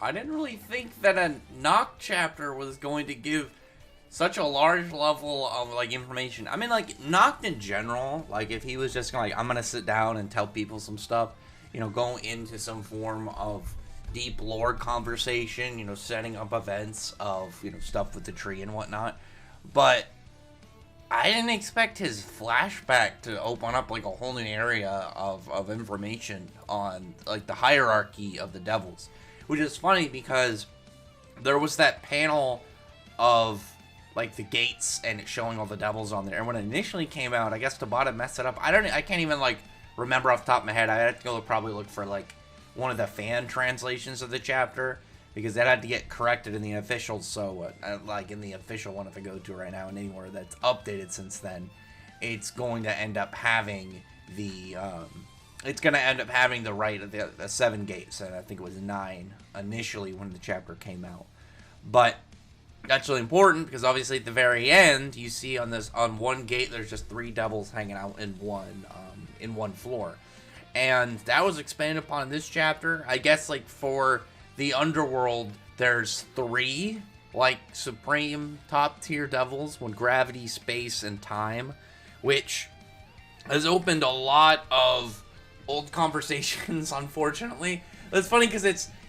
I didn't really think that a Nacht chapter was going to give such a large level of like information. I mean, like Nacht in general, like if he was just gonna, like, I'm gonna sit down and tell people some stuff, go into some form of deep lore conversation, setting up events of stuff with the tree and whatnot. But I didn't expect his flashback to open up like a whole new area of information on like the hierarchy of the devils, which is funny because there was that panel of like the gates and it showing all the devils on there. And when it initially came out, I guess Tabata messed it up. I can't even like remember off the top of my head. I had to go probably look for like one of the fan translations of the chapter, because that had to get corrected in the official. So like in the official one, if I go to right now and anywhere that's updated since then, it's going to end up having the right of the 7 gates, and I think it was 9 initially when the chapter came out. But that's really important because obviously at the very end you see on one gate there's just 3 devils hanging out in one floor, and that was expanded upon in this chapter. I guess like for the underworld there's 3 like supreme top tier devils, when gravity, space, and time, which has opened a lot of old conversations, unfortunately. It's funny because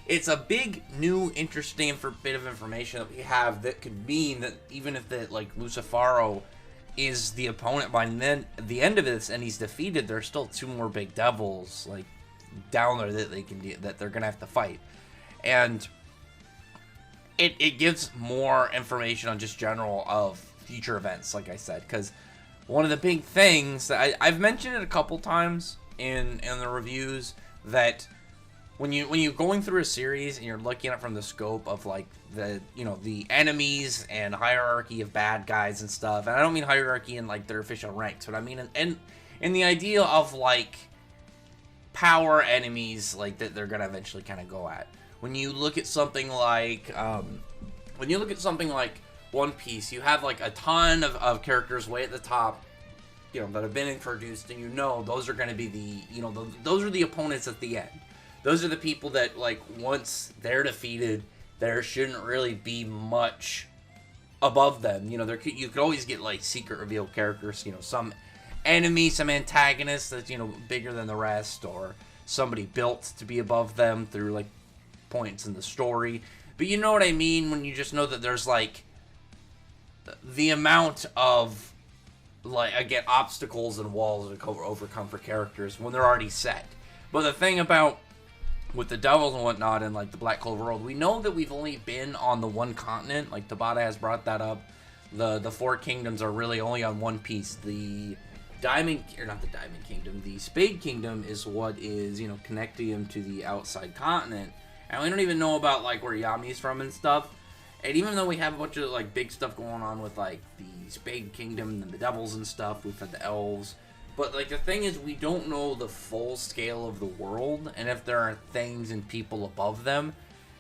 it's a big, new, interesting bit of information that we have that could mean that even if like Lucifero is the opponent by then the end of this and he's defeated, there's still 2 more big devils like down there that they're gonna have to fight, and it gives more information on just general of future events, like I said, because one of the big things that I've mentioned it a couple times in the reviews, that when you're going through a series and you're looking at it from the scope of like the enemies and hierarchy of bad guys and stuff, and I don't mean hierarchy in like their official ranks, but I mean in the idea of like power enemies like that they're gonna eventually kind of go at. When you look at something like One Piece, you have like a ton of characters way at the top, that have been introduced, and those are going to be those are the opponents at the end. Those are the people that, like, once they're defeated, there shouldn't really be much above them. You could always get like secret reveal characters, some enemy, some antagonist that's bigger than the rest, or somebody built to be above them through like points in the story. But you know what I mean when you just know that there's like the amount of like, again, obstacles and walls to overcome for characters when they're already set. But the thing about with the devils and whatnot and like the Black Clover world, we know that we've only been on the one continent. Like Tabata has brought that up. The 4 kingdoms are really only on one piece. The Spade Kingdom is what is connecting them to the outside continent. And we don't even know about like where Yami's from and stuff. And even though we have a bunch of like big stuff going on with like the Spade Kingdom and the devils and stuff, we've had the elves. But like the thing is, we don't know the full scale of the world and if there are things and people above them.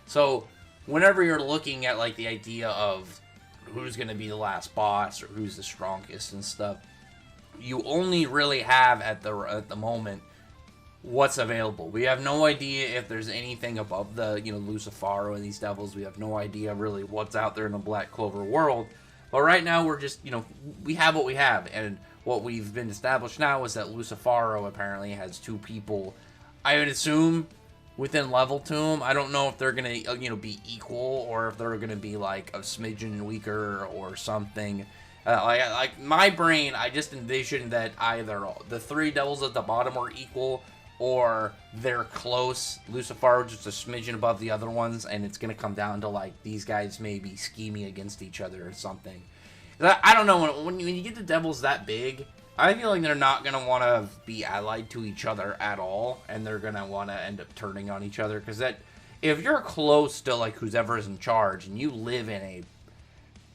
So whenever you're looking at like the idea of who's going to be the last boss or who's the strongest and stuff, you only really have at the moment what's available. We have no idea if there's anything above the Lucifero and these devils. We have no idea really what's out there in the Black Clover world. But right now we're just we have what we have, and what we've been established now is that Lucifero apparently has 2 people, I would assume, within level to him. I don't know if they're gonna be equal or if they're gonna be like a smidgen weaker or something. Like my brain, I just envisioned that either the 3 devils at the bottom are equal, or they're close. Lucifero just a smidgen above the other ones, and it's gonna come down to like these guys maybe scheming against each other or something. I don't know, when you get the devils that big, I feel like they're not gonna want to be allied to each other at all, and they're gonna want to end up turning on each other, because that if you're close to like whoever's in charge and you live in a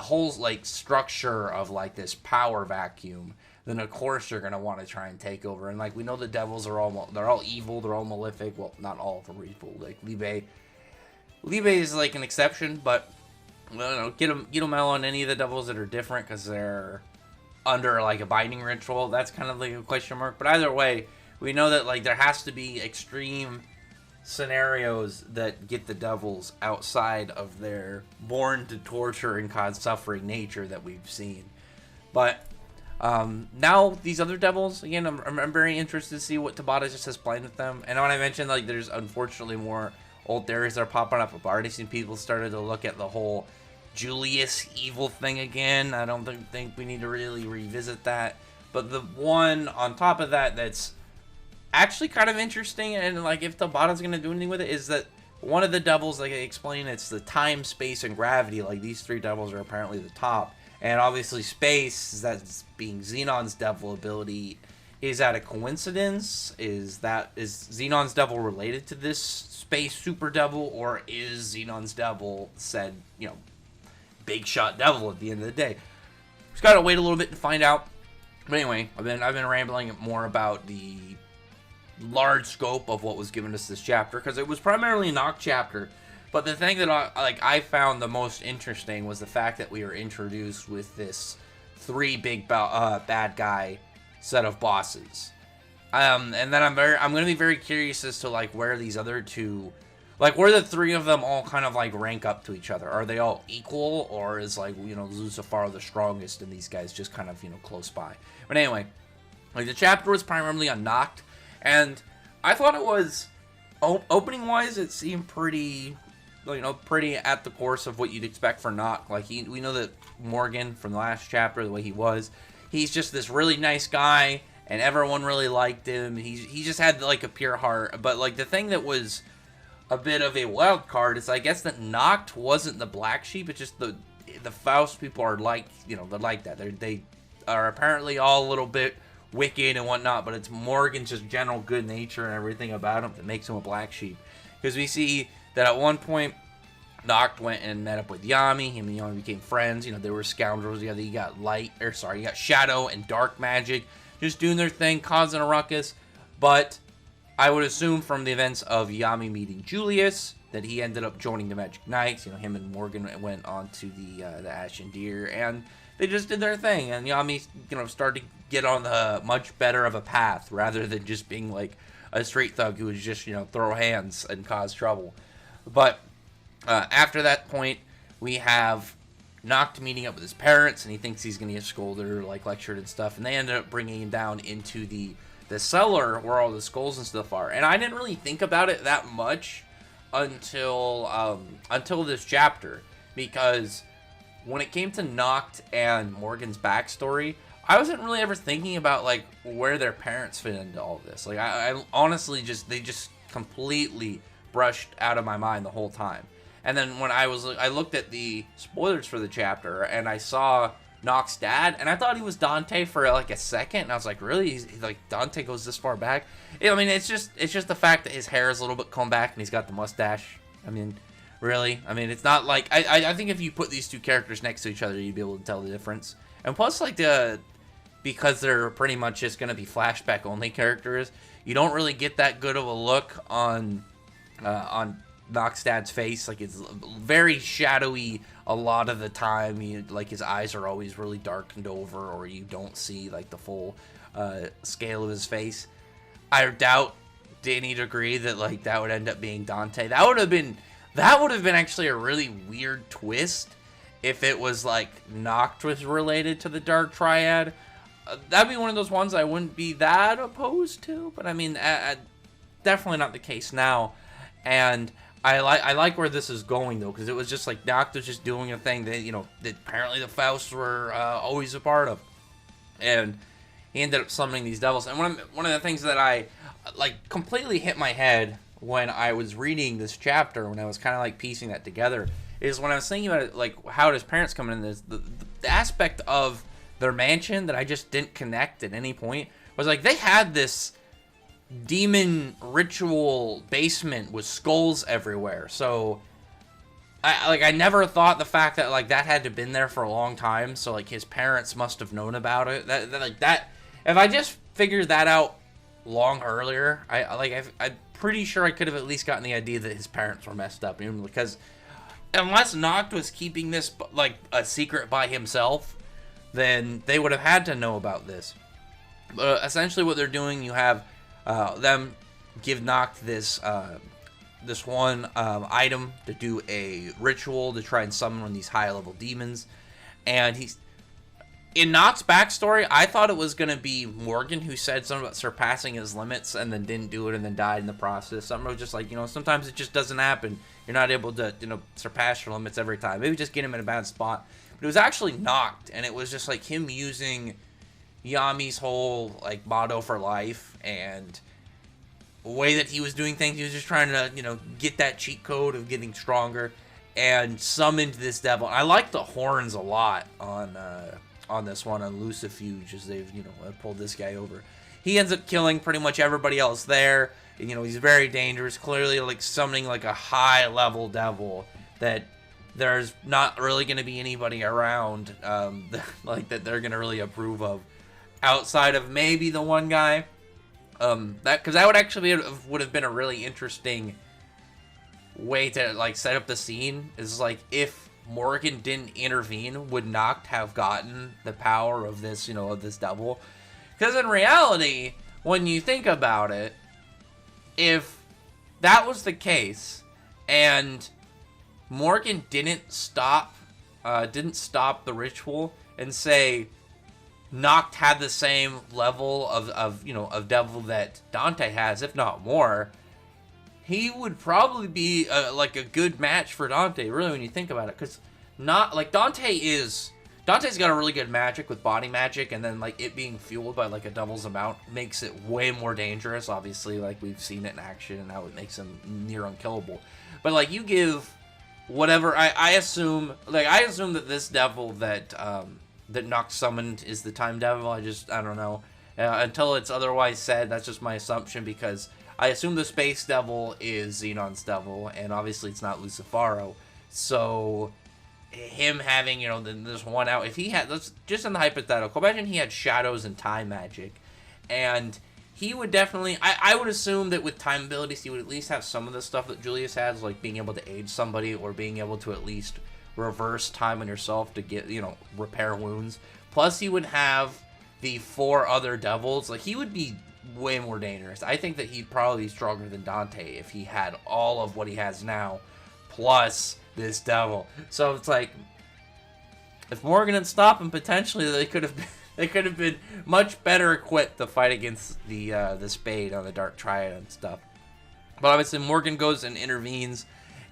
whole like structure of like this power vacuum, then of course you're gonna want to try and take over. And like we know the devils are all evil, they're all malefic. Well, not all of them are evil. Like Libe is like an exception, but I don't know, get them out on any of the devils that are different because they're under like a binding ritual. That's kind of like a question mark. But either way, we know that like there has to be extreme scenarios that get the devils outside of their born to torture and cause suffering nature that we've seen. But now these other devils, again, I'm very interested to see what Tabata just has planned with them. And when I mentioned, like, there's unfortunately more old theories that are popping up. I've already seen people started to look at the whole Julius evil thing again. I don't think we need to really revisit that. But the one on top of that that's actually kind of interesting, and like if Tabata's gonna do anything with it, is that one of the devils, like I explained, it's the time, space, and gravity. Like these three devils are apparently the top. And obviously space, that's being Xenon's devil ability. Is that a coincidence? Is Xenon's devil related to this space super devil? Or is Xenon's devil said, big shot devil at the end of the day? Just gotta wait a little bit to find out. But anyway, I've been rambling more about the large scope of what was given us this chapter, because it was primarily a Nacht chapter. But the thing that I found the most interesting was the fact that we were introduced with this three big bad guy set of bosses, and then I'm going to be very curious as to like where these other two, like where the three of them all kind of like rank up to each other. Are they all equal, or is like Lucifer the strongest and these guys just kind of close by? But anyway, like the chapter was primarily on Nacht, and I thought it was opening wise it seemed pretty at the course of what you'd expect for Nacht. Like we know that Morgen from the last chapter, the way he was, he's just this really nice guy, and everyone really liked him. He just had like a pure heart. But like the thing that was a bit of a wild card is I guess that Nacht wasn't the black sheep. It's just the Faust people are like they're like that. They are apparently all a little bit wicked and whatnot, but it's Morgan's just general good nature and everything about him that makes him a black sheep. Because we see that at one point, Nacht went and met up with Yami. Him and Yami became friends. They were scoundrels together. You got Shadow and Dark Magic just doing their thing, causing a ruckus. But I would assume from the events of Yami meeting Julius that he ended up joining the Magic Knights. Him and Morgan went on to the Ashen Deer, and they just did their thing. And Yami, started to get on the much better of a path rather than just being like a street thug who would just throw hands and cause trouble. But after that point, we have Nacht meeting up with his parents, and he thinks he's going to get scolded or like lectured and stuff. And they ended up bringing him down into the cellar where all the skulls and stuff are. And I didn't really think about it that much until this chapter, because when it came to Nacht and Morgan's backstory, I wasn't really ever thinking about like where their parents fit into all this. Like I honestly they just completely brushed out of my mind the whole time. And then when I looked at the spoilers for the chapter, and I saw Nacht's dad, and I thought he was Dante for like a second, and I was like, really? He's like, Dante goes this far back? I mean, it's just the fact that his hair is a little bit combed back and he's got the mustache. I mean, really? I mean, it's not like I think if you put these two characters next to each other, you'd be able to tell the difference. And plus, like because they're pretty much just gonna be flashback only characters, you don't really get that good of a look on Nacht's dad's face. Like, it's very shadowy a lot of the time. Like his eyes are always really darkened over, or you don't see like the full scale of his face. I doubt to any degree that like that would end up being Dante. That would have been actually a really weird twist if it was like Nacht was related to the Dark Triad. That'd be one of those ones I wouldn't be that opposed to, but I mean, definitely not the case now. And I like where this is going though, because it was just like Nacht was just doing a thing that that apparently the Fausts were always a part of, and he ended up summoning these devils. And one of the things that I like completely hit my head when I was reading this chapter, when I was kind of like piecing that together, is when I was thinking about it, like how does parents come in this, the aspect of their mansion that I just didn't connect at any point was like they had this demon ritual basement with skulls everywhere. So I never thought the fact that like that had to have been there for a long time, so like his parents must have known about it. That if I just figured that out long earlier, I'm pretty sure I could have at least gotten the idea that his parents were messed up, even because unless Nacht was keeping this like a secret by himself, then they would have had to know about this. But essentially what they're doing, you have them give Nacht this this one item to do a ritual to try and summon one of these high-level demons. And he's... In Nacht's backstory, I thought it was going to be Morgan who said something about surpassing his limits and then didn't do it and then died in the process. Something was just like, sometimes it just doesn't happen. You're not able to, surpass your limits every time. Maybe just get him in a bad spot. But it was actually Nacht, and it was just like him using Yami's whole, like, motto for life and the way that he was doing things. He was just trying to, get that cheat code of getting stronger and summoned this devil. I like the horns a lot on this one, on Lucifuge, as they've, pulled this guy over. He ends up killing pretty much everybody else there. And, he's very dangerous, clearly, like, summoning, like, a high-level devil that there's not really going to be anybody around, like, that they're going to really approve of, outside of maybe the one guy. Because that would actually would have been a really interesting way to, like, set up the scene, is, like, if Morgan didn't intervene, would Nacht have gotten the power of this, of this devil? Because in reality, when you think about it, if that was the case, and Morgan didn't stop the ritual and say Nacht had the same level of devil that Dante has, if not more, he would probably be like a good match for Dante, really, when you think about it. Because Dante's got a really good magic with body magic, and then, like, it being fueled by, like, a devil's amount makes it way more dangerous, obviously, like, we've seen it in action, and how it makes him near unkillable. But, like, you give whatever, I assume that this devil that Nacht summoned is the time devil. I don't know. Until it's otherwise said, that's just my assumption, because I assume the space devil is Xenon's devil, and obviously it's not Lucifaro. So him having, this one out, if he had, let's just in the hypothetical, imagine he had shadows and time magic, and he would definitely, I would assume that with time abilities, he would at least have some of the stuff that Julius has, like being able to age somebody, or being able to at least reverse time on yourself to get, repair wounds. Plus, he would have the 4 other devils. Like, he would be way more dangerous. I think that he'd probably be stronger than Dante if he had all of what he has now, plus this devil. So it's like, if Morgan had stopped him, potentially they could have been much better equipped to fight against the Spade on the Dark Triad and stuff. But obviously Morgan goes and intervenes,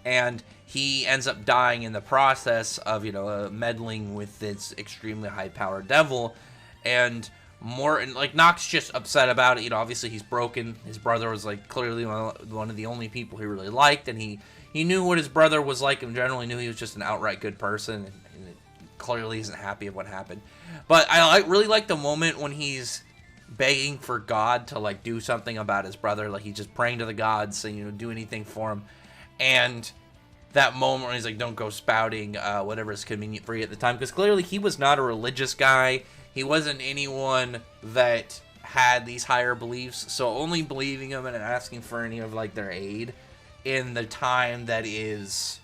and he ends up dying in the process of, meddling with this extremely high-powered devil. And Morton, like, Nacht's just upset about it. Obviously he's broken. His brother was, like, clearly one of the only people he really liked, and he knew what his brother was like in general. He knew he was just an outright good person, and it clearly isn't happy of what happened. But I really like the moment when he's begging for God to, like, do something about his brother. Like, he's just praying to the gods, saying, do anything for him. And that moment when he's like, don't go spouting whatever is convenient for you at the time. Because clearly he was not a religious guy. He wasn't anyone that had these higher beliefs. So only believing them and asking for any of, like, their aid in the time that is,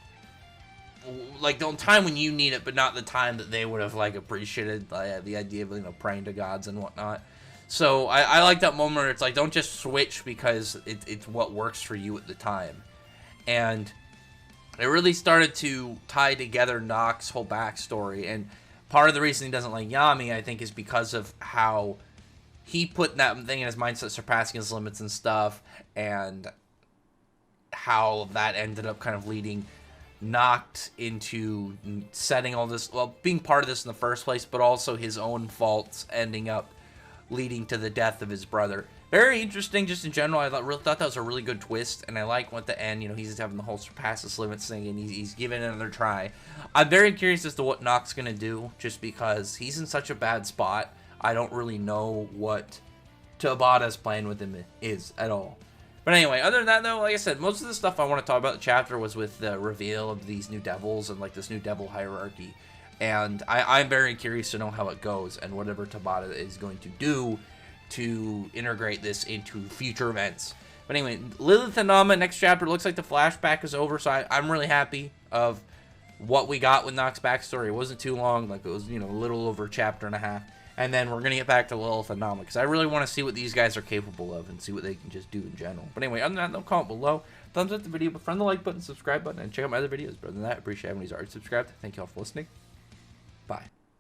like, the time when you need it, but not the time that they would have, like, appreciated the idea of, praying to gods and whatnot. So I like that moment where it's like, don't just switch because it's what works for you at the time. And it really started to tie together Nacht's whole backstory. And part of the reason he doesn't like Yami, I think, is because of how he put that thing in his mindset, surpassing his limits and stuff, and how that ended up kind of leading Nacht into setting all this, well, being part of this in the first place, but also his own faults ending up leading to the death of his brother. Very interesting, just in general. I thought that was a really good twist, and I like what the end, he's having the whole surpass his limits thing, and he's giving it another try. I'm very curious as to what Nacht's going to do, just because he's in such a bad spot. I don't really know what Tabata's plan with him is at all. But anyway, other than that, though, like I said, most of the stuff I want to talk about in the chapter was with the reveal of these new devils and, like, this new devil hierarchy. And I'm very curious to know how it goes and whatever Tabata is going to do to integrate this into future events. But anyway, Lilith and Nama, next chapter, looks like the flashback is over, so I'm really happy of what we got with Nacht's backstory. It wasn't too long, like, it was, a little over a chapter and a half. And then we're going to get back to Lilith and Nama, because I really want to see what these guys are capable of and see what they can just do in general. But anyway, other than that, comment below. thumbs up the video, but friend the like button, subscribe button, and check out my other videos. But other than that, I appreciate everyone who's already subscribed. Thank you all for listening. Bye.